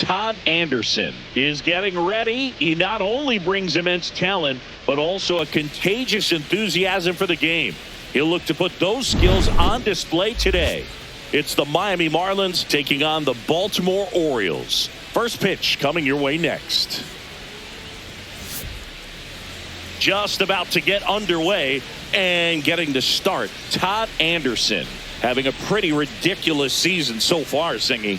Todd Anderson is getting ready. He not only brings immense talent, but also a contagious enthusiasm for the game. He'll look to put those skills on display today. It's the Miami Marlins taking on the Baltimore Orioles. First pitch coming your way next. Just about to get underway and getting to start. Todd Anderson having a pretty ridiculous season so far, Singy.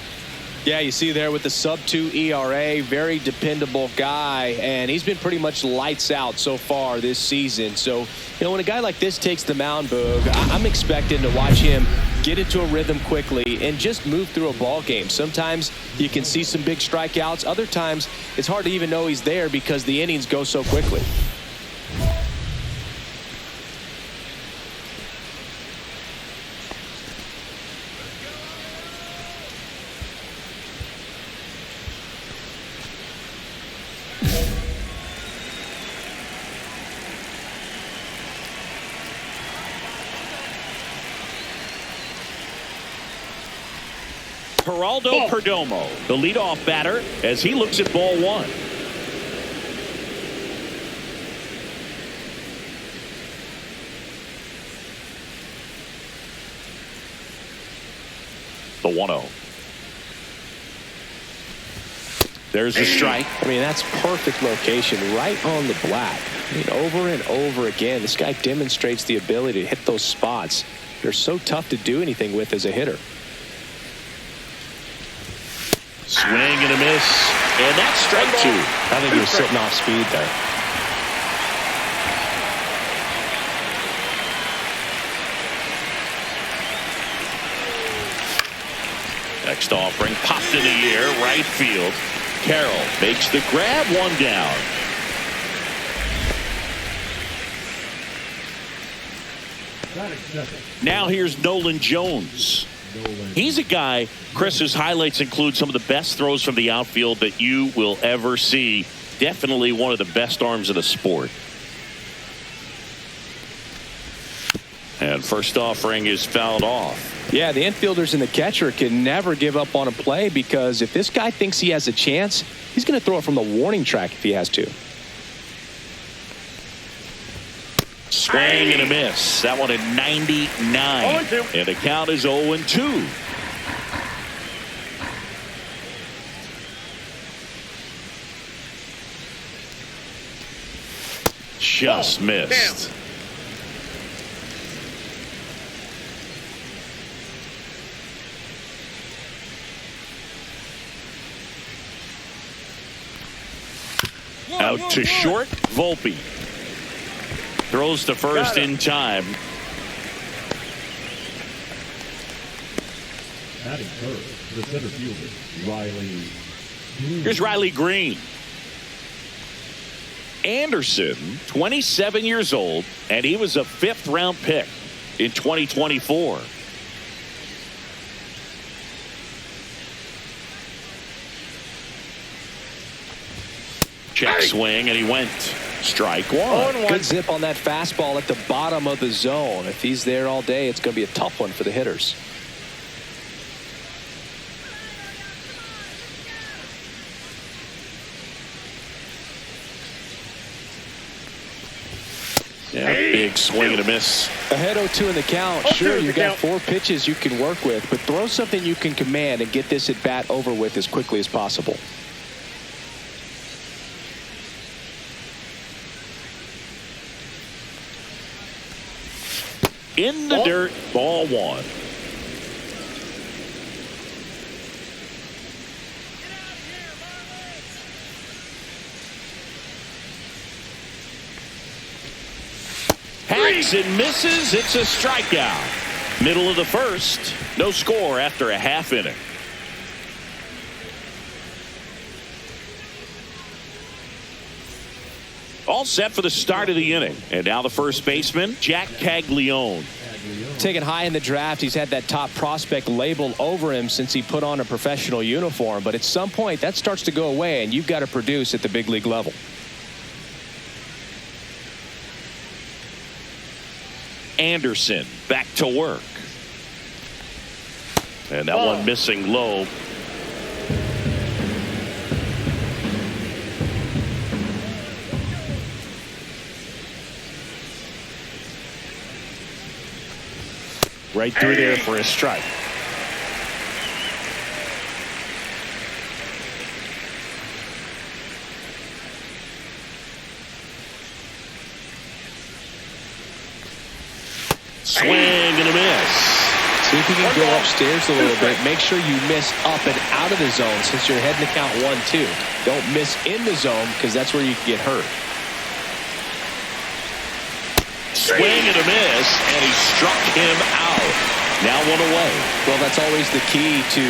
Yeah, you see there with the sub-2 ERA, very dependable guy, and he's been pretty much lights out so far this season. So, when a guy like this takes the mound, Boog, I'm expecting to watch him get into a rhythm quickly and just move through a ball game. Sometimes you can see some big strikeouts. Other times it's hard to even know he's there because the innings go so quickly. Geraldo Perdomo, the leadoff batter, as he looks at ball one. The 1-0. There's a strike. I mean, that's perfect location, right on the black. I mean, over and over again, this guy demonstrates the ability to hit those spots. They're so tough to do anything with as a hitter. Swing and a miss, and that's strike two. I think he was sitting off speed there. Next offering popped in the air, right field. Carroll makes the grab, one down. Now here's Nolan Jones. He's a guy, Chris's highlights include some of the best throws from the outfield that you will ever see. Definitely one of the best arms in the sport. And first offering is fouled off. Yeah, the infielders and the catcher can never give up on a play because if this guy thinks he has a chance, he's going to throw it from the warning track if he has to. Swing and a miss. That one at 99. And the count is 0-2. Just missed. Out to short, Volpe. Throws to first in time. Batting third, the center fielder, Riley Green. Here's Riley Green. Anderson, 27 years old, and he was a 5th-round pick in 2024. Check swing, and he went. Strike one. Good zip on that fastball at the bottom of the zone. If he's there all day, it's going to be a tough one for the hitters. Yeah, big swing and a miss. Ahead 0-2 in the count. Sure, you've got 4 pitches you can work with, but throw something you can command and get this at bat over with as quickly as possible. In the dirt, ball one. Hacks and misses. It's a strikeout. Middle of the first. No score after a half inning. All set for the start of the inning. And now the first baseman, Jack Caglione. Taken high in the draft, he's had that top prospect label over him since he put on a professional uniform. But at some point, that starts to go away, and you've got to produce at the big league level. Anderson back to work. And that one missing low. right through there for a strike. Swing and a miss. See if you can go upstairs a little bit. Make sure you miss up and out of the zone since you're heading to count 1-2. Don't miss in the zone because that's where you can get hurt. Swing and a miss, and he struck him out. Now 1 away. Well, that's always the key to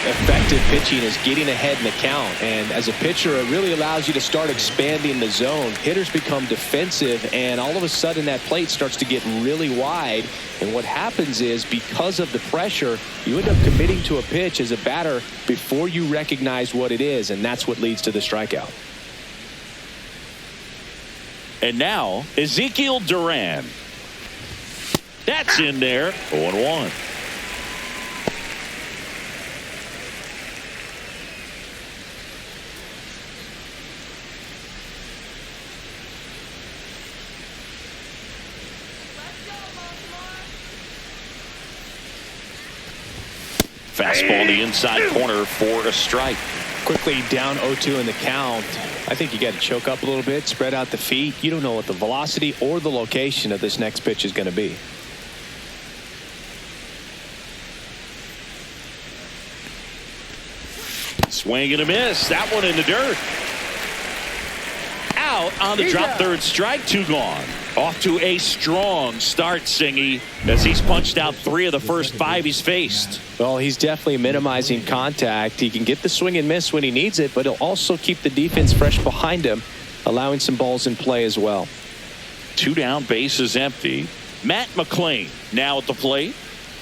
effective pitching is getting ahead in the count. And as a pitcher, it really allows you to start expanding the zone. Hitters become defensive, and all of a sudden that plate starts to get really wide. And what happens is because of the pressure, you end up committing to a pitch as a batter before you recognize what it is, and that's what leads to the strikeout. And now, Ezekiel Duran. That's in there. 0-1. Fastball in the inside corner for a strike. Quickly down 0-2 in the count. I think you got to choke up a little bit, spread out the feet. You don't know what the velocity or the location of this next pitch is going to be. Swing and a miss. That one in the dirt. Out on the drop third strike. 2 gone. Off to a strong start, Singy, as he's punched out 3 of the first 5 he's faced. Well, he's definitely minimizing contact. He can get the swing and miss when he needs it, but he'll also keep the defense fresh behind him, allowing some balls in play as well. 2 down, bases empty. Matt McClain now at the plate.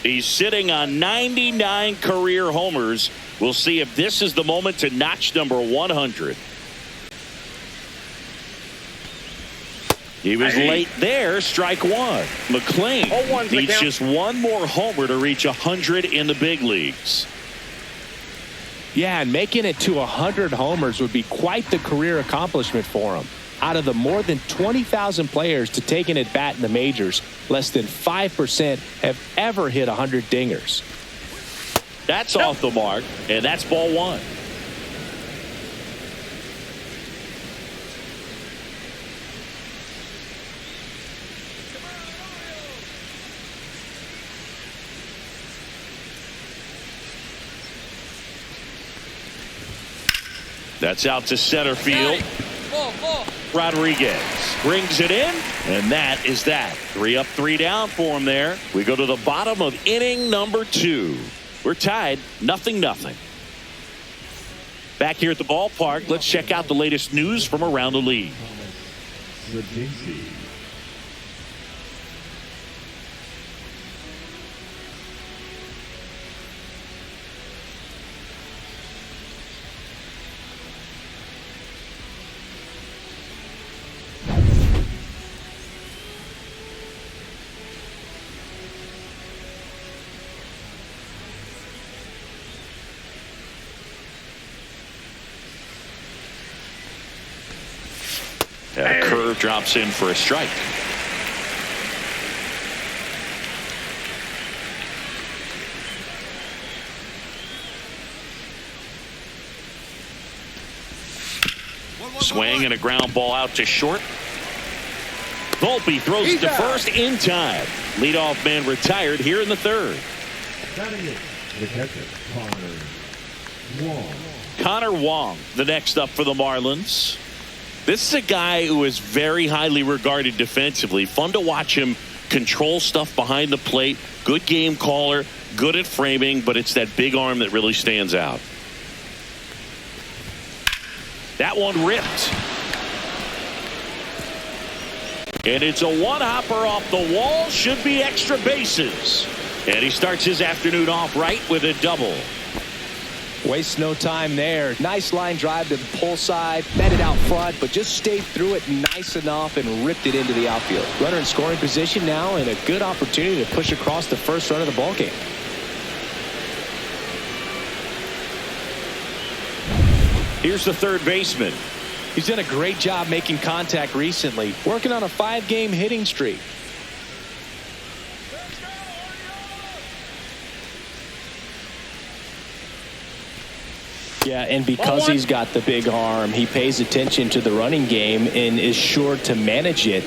He's sitting on 99 career homers. We'll see if this is the moment to notch number 100. He was late there. Strike 1. McClain needs just 1 more homer to reach 100 in the big leagues. Yeah, and making it to 100 homers would be quite the career accomplishment for him. Out of the more than 20,000 players to take an at-bat in the majors, less than 5% have ever hit 100 dingers. That's off the mark, and that's ball 1. That's out to center field. Rodriguez brings it in, and that is that. 3 up, 3 down for him there. We go to the bottom of inning number 2. We're tied 0-0. Back here at the ballpark, let's check out the latest news from around the league. And a curve drops in for a strike. Swing and a ground ball out to short. Volpe throws it to first in time. Leadoff man retired here in the 3rd. The catcher, Connor Wong, the next up for the Marlins. This is a guy who is very highly regarded defensively. Fun to watch him control stuff behind the plate. Good game caller, good at framing, but it's that big arm that really stands out. That one ripped. And it's a one-hopper off the wall. Should be extra bases. And he starts his afternoon off right with a double. Waste no time there. Nice line drive to the pull side. Met it out front, but just stayed through it nice enough and ripped it into the outfield. Runner in scoring position now and a good opportunity to push across the first run of the ballgame. Here's the third baseman. He's done a great job making contact recently, working on a 5-game hitting streak. Yeah, and because he's got the big arm, he pays attention to the running game and is sure to manage it.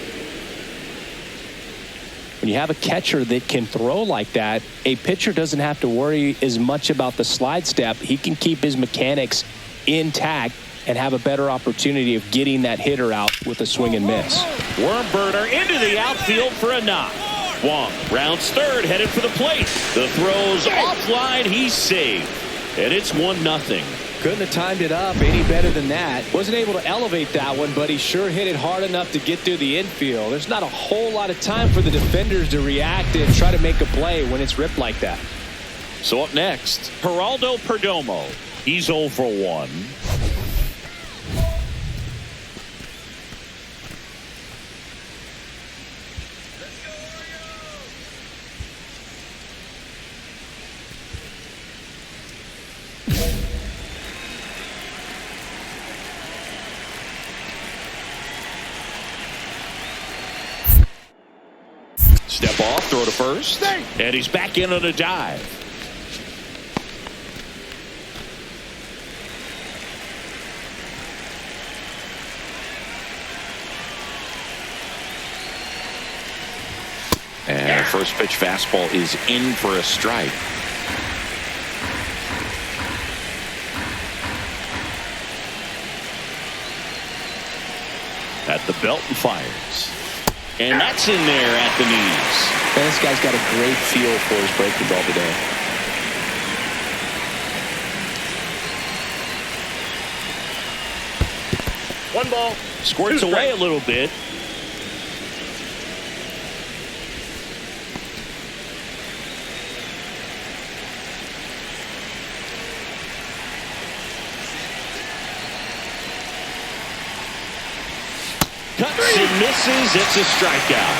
When you have a catcher that can throw like that, a pitcher doesn't have to worry as much about the slide step. He can keep his mechanics intact and have a better opportunity of getting that hitter out with a swing and miss. Worm burner into the outfield for a knock. Wong rounds third, headed for the plate. The throw's offline. He's saved. And it's 1-0. Couldn't have timed it up any better than that. Wasn't able to elevate that one, but he sure hit it hard enough to get through the infield. There's not a whole lot of time for the defenders to react and try to make a play when it's ripped like that. So up next, Geraldo Perdomo. He's 0 for 1. Step off, throw to first, and he's back in on a dive. And first pitch fastball is in for a strike. At the belt and fires. And that's in there at the knees. And this guy's got a great feel for his breaking ball today. One ball. Squirts away a little bit. Cuts and misses. It's a strikeout.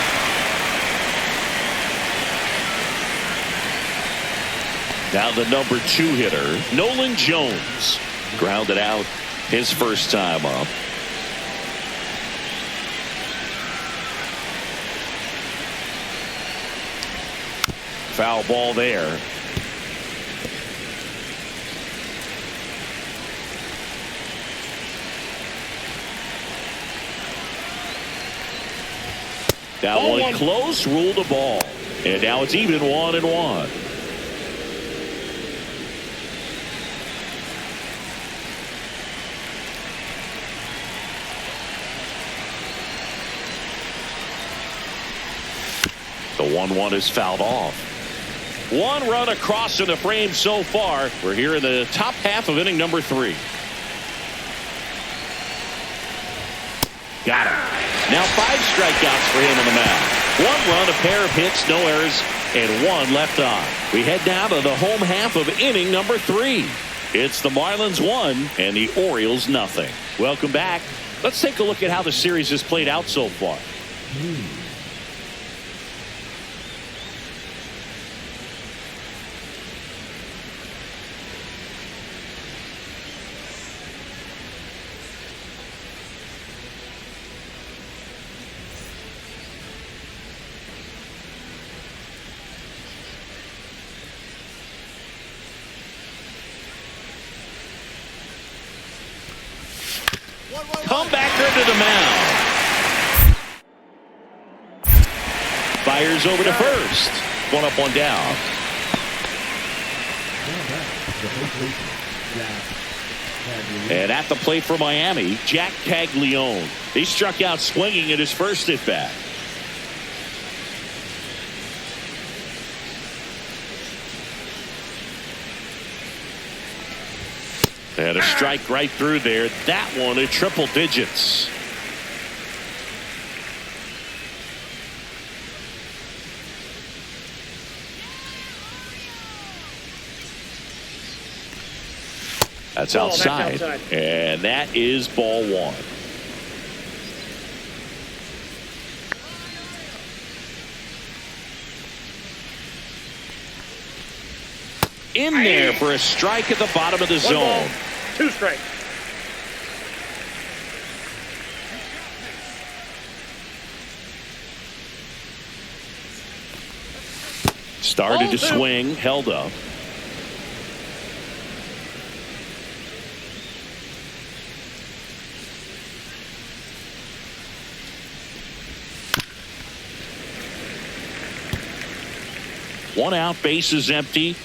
Now the number 2 hitter, Nolan Jones. Grounded out his first time up. Foul ball there. That one close, ruled a ball. And now it's even 1-1. The 1-1 is fouled off. 1 run across in the frame so far. We're here in the top half of inning number 3. Got him. Now 5 strikeouts for him on the mound. 1 run, a pair of hits, no errors, and 1 left on. We head now to the home half of inning number 3. It's the Marlins 1 and the Orioles 0. Welcome back. Let's take a look at how the series has played out so far. Comebacker to the mound. Fires over to first. 1 up, 1 down. And at the plate for Miami, Jack Caglione. He struck out swinging at his first at bat. And a strike right through there. That one at triple digits. That's outside. And that is ball 1. In there for a strike at the bottom of the zone. 2 strikes. Started to swing, held up. 1 out, bases empty.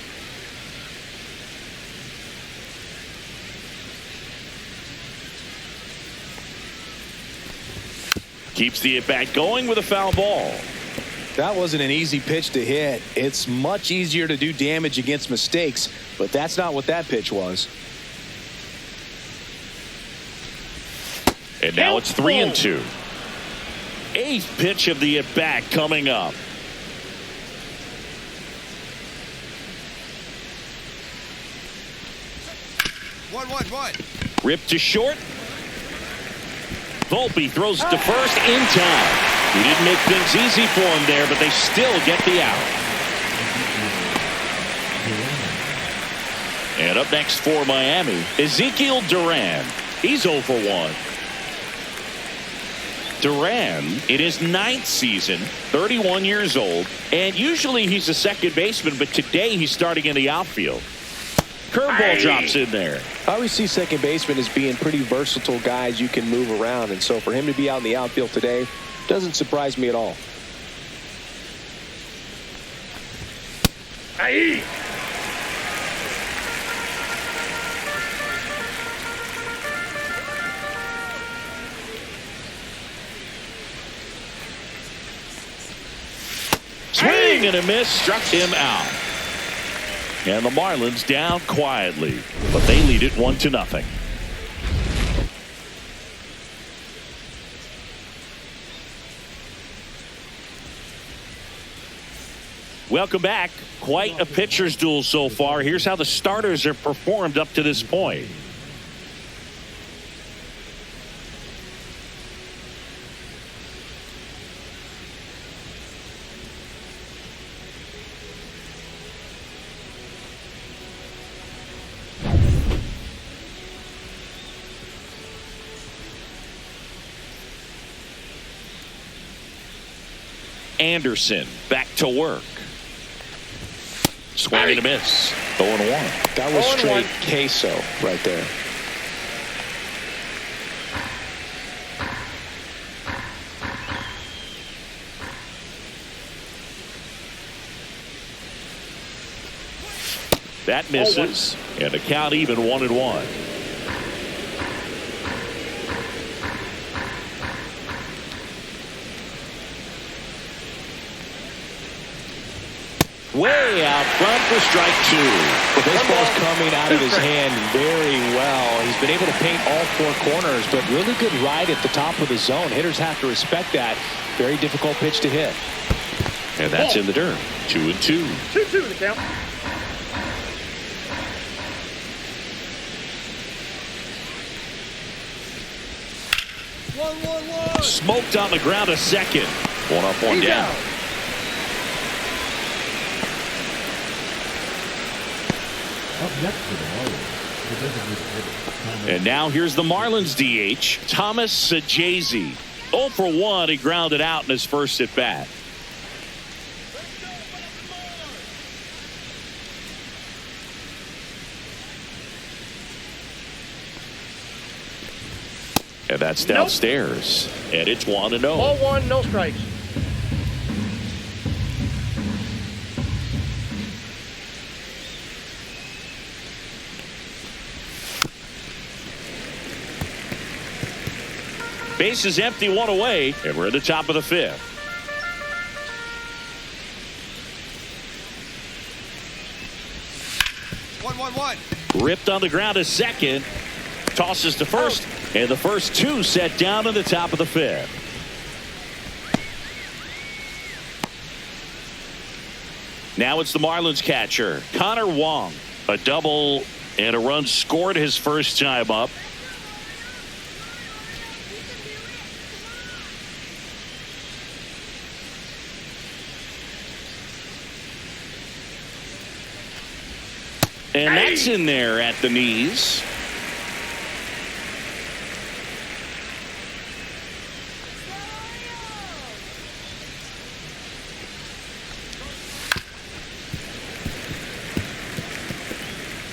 Keeps the at-bat going with a foul ball. That wasn't an easy pitch to hit. It's much easier to do damage against mistakes, but that's not what that pitch was. And now it's 3-2. 8th pitch of the at-bat coming up. One. Ripped to short. Volpe throws to first in time. He didn't make things easy for him there, but they still get the out. And up next for Miami, Ezekiel Duran. He's 0 for 1. Duran in his 9th season, 31 years old, and usually he's a second baseman, but today he's starting in the outfield. Curveball drops in there. I always see second basemen as being pretty versatile guys you can move around, and so for him to be out in the outfield today doesn't surprise me at all. Swing and a miss, struck him out. And the Marlins down quietly, but they lead it 1-0. Welcome back. Quite a pitcher's duel so far. Here's how the starters have performed up to this point. Anderson back to work. Swing and a miss. 0-1. That was straight queso right there. That misses. And the count even 1-1. Way out front for strike 2. The baseball's coming out of his hand very well. He's been able to paint all 4 corners, but really good ride at the top of the zone. Hitters have to respect that. Very difficult pitch to hit. And that's in the dirt. 2-2. 2-2 the count. One. Smoked on the ground a second. 1 up, 1 down. Up next for the Marlins, the designated hitter. And now here's the Marlins DH, Thomas Sajazi. 0 for 1. He grounded out in his first at bat. And that's downstairs. And it's 1-0. Ball 1, no strikes. Base is empty, 1 away, and we're at the top of the 5th. One. Ripped on the ground a second. Tosses to first, and the first 2 set down in the top of the 5th. Now it's the Marlins catcher, Connor Wong. A double and a run scored his first time up. And that's in there at the knees.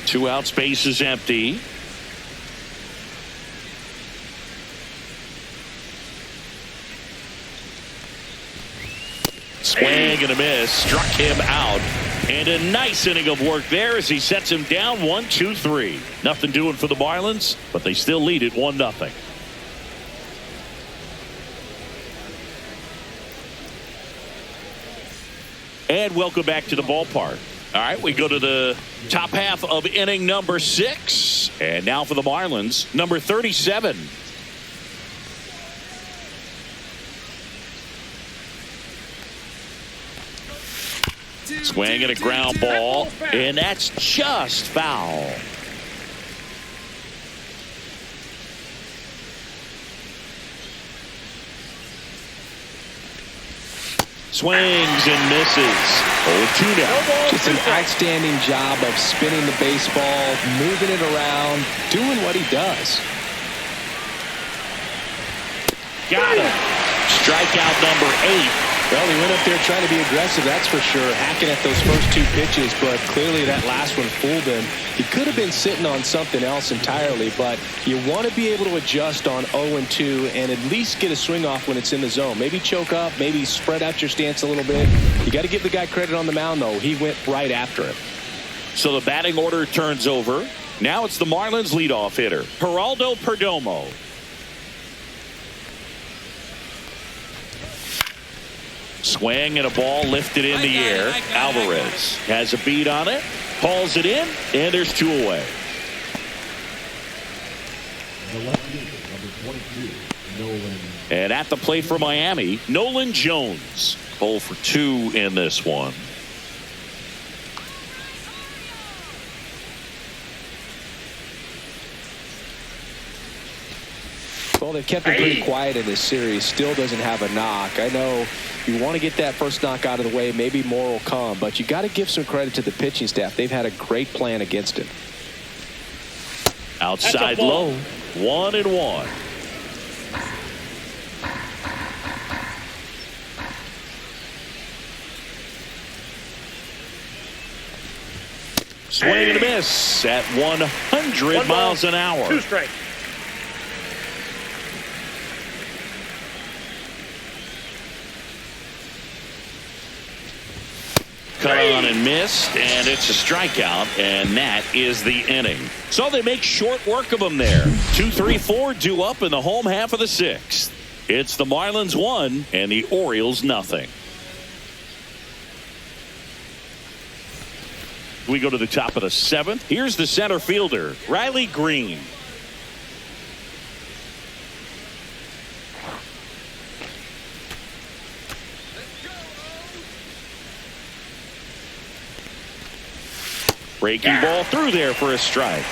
Two outs, base is empty. Swing and a miss, struck him out. And a nice inning of work there as he sets him down 1-2-3. Nothing doing for the Marlins, but they still lead it 1-0. And welcome back to the ballpark. All right, we go to the top half of inning number 6. And now for the Marlins, number 37. Swing and a ground ball, and that's just foul. Swings and misses. 0-2 now. Just an outstanding job of spinning the baseball, moving it around, doing what he does. Got him. Strikeout number 8. Well, he went up there trying to be aggressive, that's for sure, hacking at those first 2 pitches, but clearly that last one fooled him. He could have been sitting on something else entirely, but you want to be able to adjust on 0-2 and at least get a swing off when it's in the zone. Maybe choke up, maybe spread out your stance a little bit. You got to give the guy credit on the mound, though. He went right after him. So the batting order turns over. Now it's the Marlins leadoff hitter, Geraldo Perdomo. Swing and a ball lifted in the air. Alvarez has a beat on it, hauls it in, and there's 2 away. The left fielder, number 22, Nolan. And at the plate for Miami, Nolan Jones. 0 for 2 in this one. Well, they've kept him pretty quiet in this series. Still doesn't have a knock. I know you want to get that first knock out of the way. Maybe more will come, but you got to give some credit to the pitching staff. They've had a great plan against him. Outside low, 1-1. Swing and a miss at 100 miles an hour. 2 strikes. Cut on and missed, and it's a strikeout, and that is the inning. So they make short work of them there. 2-3-4 due up in the home half of the 6th. It's the Marlins 1 and the Orioles nothing. We go to the top of the 7th. Here's the center fielder, Riley Green. Breaking ball through there for a strike.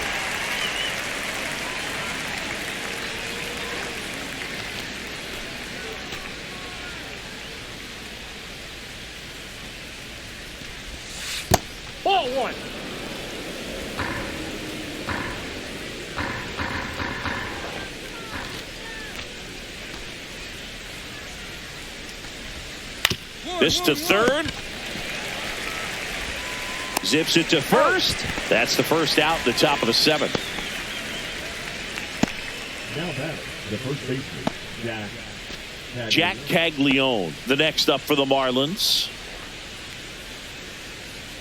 Ball 1. This to third. Zips it to first. That's the first out, the top of the 7th. Now back, the first baseman, Jack Caglione, the next up for the Marlins.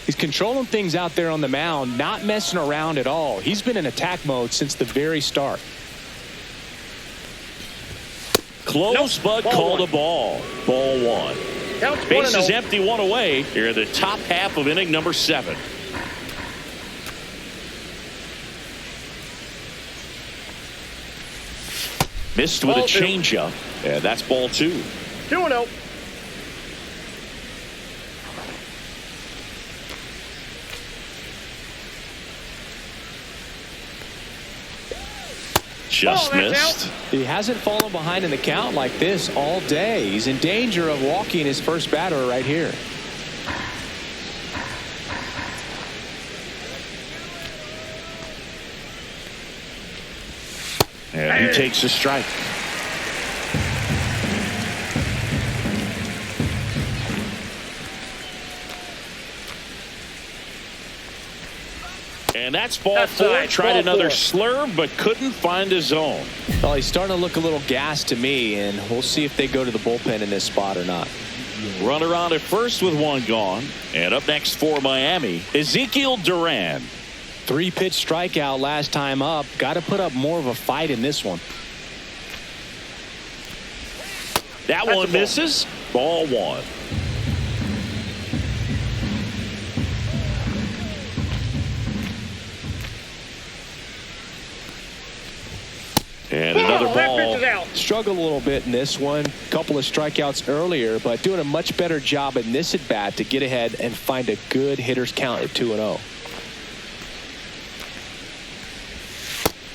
He's controlling things out there on the mound, not messing around at all. He's been in attack mode since the very start. Close, but called a ball. Ball 1. Base is empty, 1 away. Here in the top half of inning number 7. Missed with a changeup, and that's ball 2. 2-0. Just missed. He hasn't fallen behind in the count like this all day. He's in danger of walking his first batter right here. And he takes a strike. And that's ball 4. Tried another slurve, but couldn't find his zone. Well, he's starting to look a little gassed to me, and we'll see if they go to the bullpen in this spot or not. Runner on at first with one gone. And up next for Miami, Ezekiel Duran. 3-pitch strikeout last time up. Got to put up more of a fight in this one. That one misses. Ball one. And another ball. Struggled a little bit in this one. Couple of strikeouts earlier, but doing a much better job in this at bat to get ahead and find a good hitter's count at 2-0.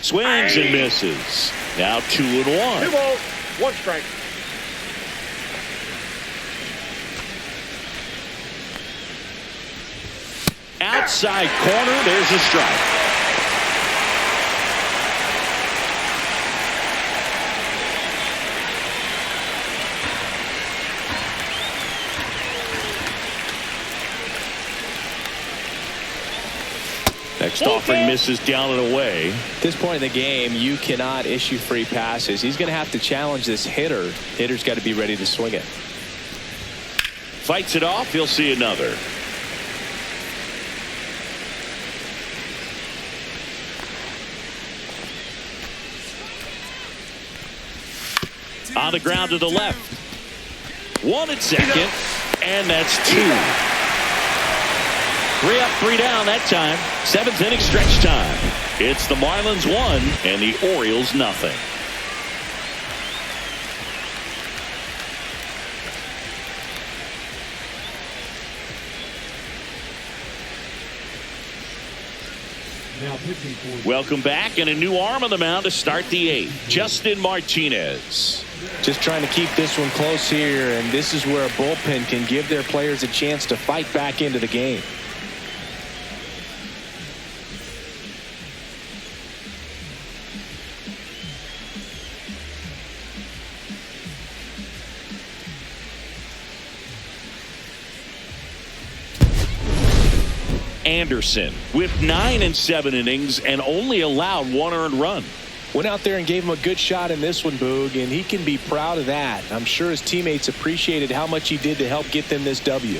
Swings and misses. Now 2-1. 2 balls, 1 strike. Outside corner, there's a strike. Next offering misses down and away. At this point in the game, you cannot issue free passes. He's going to have to challenge this hitter. Hitter's got to be ready to swing it. Fights it off. He'll see another. On the ground to the left. 1 at second. And that's 2. 3 up, 3 down that time. 7th inning stretch time. It's the Marlins 1 and the Orioles nothing. Now pitching for Welcome back, and a new arm on the mound to start the 8th. Justin Martinez. Just trying to keep this one close here, and this is where a bullpen can give their players a chance to fight back into the game. Anderson with 9 and 7 innings and only allowed 1 earned run. Went out there and gave him a good shot in this one, Boog, and he can be proud of that. I'm sure his teammates appreciated how much he did to help get them this W.